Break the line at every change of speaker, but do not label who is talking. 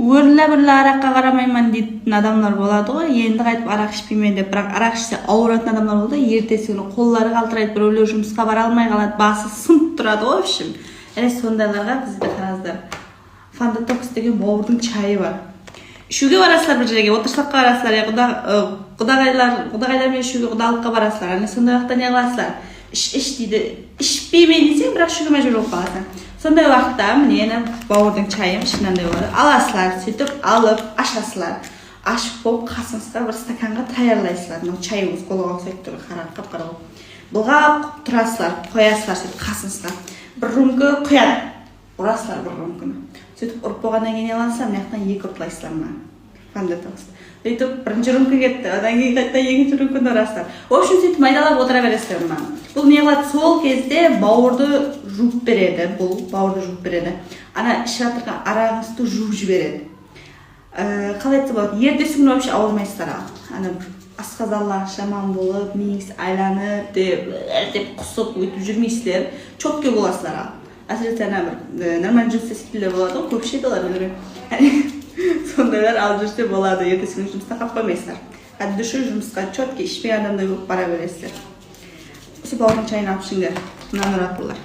Өрілі-бірлі араққа қарамайман дейтін адамдар болады ғой. Енді қайтып арақ ішпеймен деп, бірақ арақ ішсе ауыратын адамдар болды. Ертесі күні қоллары қалтырайды, біреулер жұмысқа бара алмай қалады, басы сынып тұрады ғой, в общем. Сондайларға бізде қараңыздар. Фанда Токс деген бауырдың чайы бар. Ішуге барасыздар бір жерге, отырсаққа барасыздар, құдағайлармен ішуге, құдалыққа барасыздар. Сондай уақытта не қыласыздар? Іш дейді. Ішпеймен десең, бірақ ішуге мәжбүр болып қаласың. Сондай уақытта міне бауырдың чайы мынандай болады. Аласыздар, сөйтіп алып ашасыздар. Ашып болып қасыңызға бір стаканға таярлайсыздар. Мынау чайыңыз қолға ұқсайды тұр, қап-қара болып. Бұлғап тұрасыздар, қоясыздар сөйтіп қасыңызға. Бір рюмка құяды. Ұрасыздар бір рюмканы. Сөйтіп ұрып болғаннан кейін аласыздар, мына жақтан екі ұртылайсыздар мына. Фанда Токс. Сөйтіп бірінші рюмка кетті, одан кейін қайтадан екінші рюмканы ұрасыздар. В общем, сөйтіп майдалап отыра бересіздер мына. Бұл не қылады? Сол кезде бауырды жуып береді. Бұл бауырды жуып береді. Ана ішіп жатырған арағыңызды жуып жібереді. Қалай айтса болады? Ертесі күні вообще ауырмайсыздар. Ана асқазанлар жаман болып, миыңыз айланып деп құсып өйтіп жүрмейсіздер. Чотке боласыздар. Әсіресе ана бір нормальный жұмыс істейтіндер болады ғой, көп ішеді олар білмеймін. Сондайлар алып жүрсе болады. Ертесі күні жұмыста қалып қоймайсыздар. От души жұмысқа чотке ішпей адамдай болып бара бересіздер. Осы бауырдың чайын алып ішіңдер. Мынаны ұратылар.